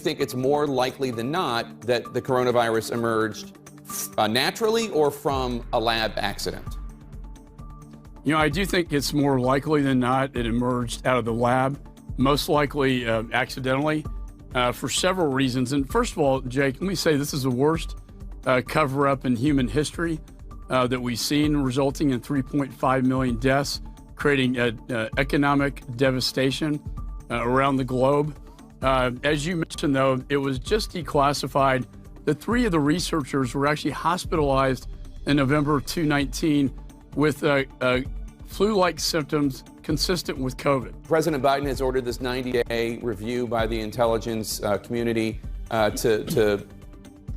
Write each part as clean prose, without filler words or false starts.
think it's more likely than not that the coronavirus emerged naturally or from a lab accident? You know, I do think it's more likely than not it emerged out of the lab, most likely accidentally, for several reasons. And first of all, Jake, let me say this is the worst cover-up in human history that we've seen, resulting in 3.5 million deaths, creating economic devastation around the globe. As you mentioned, though, it was just declassified that 3 of the researchers were actually hospitalized in November of 2019 with flu-like symptoms consistent with COVID. President Biden has ordered this 90-day review by the intelligence community to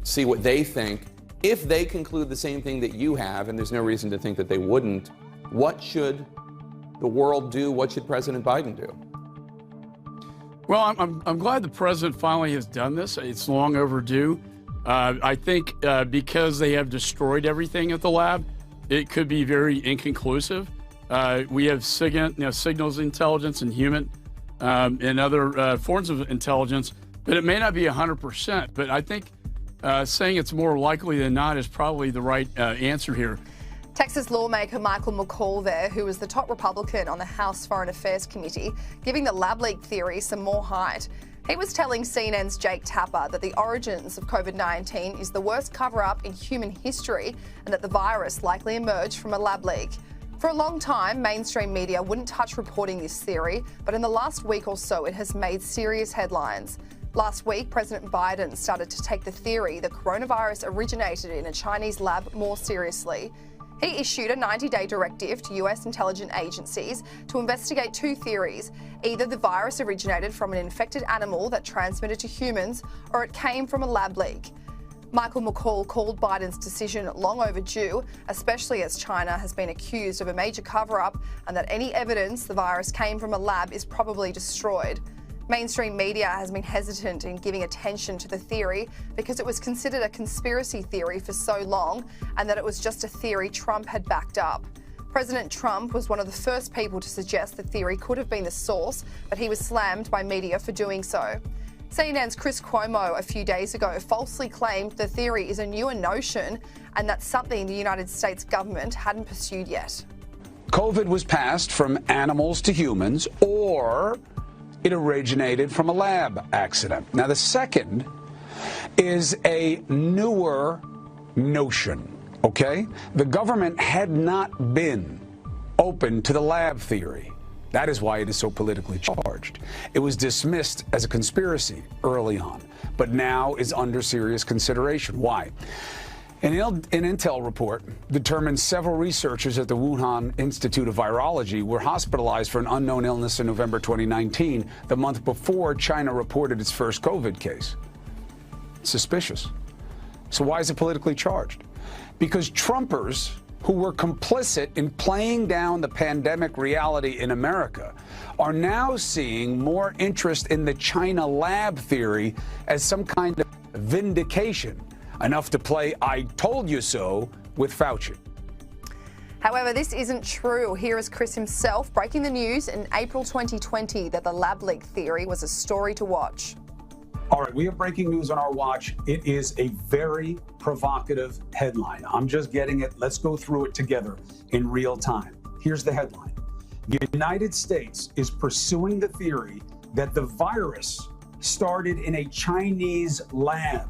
see what they think. If they conclude the same thing that you have, and there's no reason to think that they wouldn't, what should the world do? What should President Biden do? Well, I'm glad the president finally has done this. It's long overdue. I think because they have destroyed everything at the lab, it could be very inconclusive. We have signals intelligence and human and other forms of intelligence, but it may not be 100%. But I think saying it's more likely than not is probably the right answer here. Texas lawmaker Michael McCall there, who was the top Republican on the House Foreign Affairs Committee, giving the lab leak theory some more height. He was telling CNN's Jake Tapper that the origins of COVID-19 is the worst cover-up in human history and that the virus likely emerged from a lab leak. For a long time, mainstream media wouldn't touch reporting this theory, but in the last week or so, it has made serious headlines. Last week, President Biden started to take the theory the coronavirus originated in a Chinese lab more seriously. He issued a 90-day directive to US intelligence agencies to investigate 2 theories. Either the virus originated from an infected animal that transmitted to humans, or it came from a lab leak. Michael McCall called Biden's decision long overdue, especially as China has been accused of a major cover-up and that any evidence the virus came from a lab is probably destroyed. Mainstream media has been hesitant in giving attention to the theory because it was considered a conspiracy theory for so long and that it was just a theory Trump had backed up. President Trump was one of the first people to suggest the theory could have been the source, but he was slammed by media for doing so. CNN's Chris Cuomo a few days ago falsely claimed the theory is a newer notion and that's something the United States government hadn't pursued yet. COVID was passed from animals to humans, or it originated from a lab accident. Now, the second is a newer notion, okay? The government had not been open to the lab theory. That is why it is so politically charged. It was dismissed as a conspiracy early on, but now is under serious consideration. Why? An intel report determined several researchers at the Wuhan Institute of Virology were hospitalized for an unknown illness in November 2019, the month before China reported its first COVID case. Suspicious. So why is it politically charged? Because Trumpers who were complicit in playing down the pandemic reality in America are now seeing more interest in the China lab theory as some kind of vindication, enough to play I told you so with Fauci. However, this isn't true. Here is Chris himself breaking the news in April 2020 that the lab leak theory was a story to watch. All right, we have breaking news on our watch. It is a very provocative headline. I'm just getting it. Let's go through it together in real time. Here's the headline. The United States is pursuing the theory that the virus started in a Chinese lab,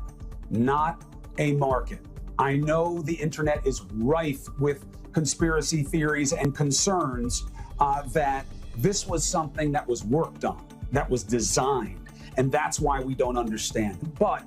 not a market. I know the internet is rife with conspiracy theories and concerns that this was something that was worked on, that was designed. And that's why we don't understand. But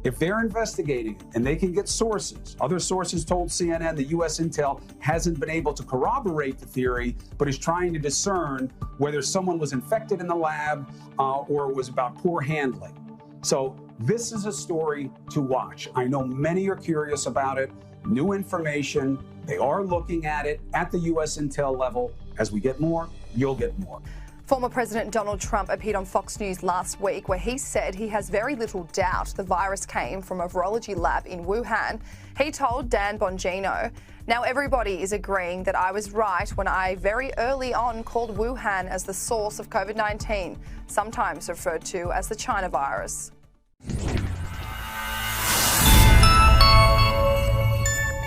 if they're investigating it and they can get sources, other sources told CNN the U.S. intel hasn't been able to corroborate the theory, but is trying to discern whether someone was infected in the lab or it was about poor handling. So this is a story to watch. I know many are curious about it. New information. They are looking at it at the U.S. intel level. As we get more, you'll get more. Former President Donald Trump appeared on Fox News last week where he said he has very little doubt the virus came from a virology lab in Wuhan. He told Dan Bongino, "Now everybody is agreeing that I was right when I very early on called Wuhan as the source of COVID-19, sometimes referred to as the China virus."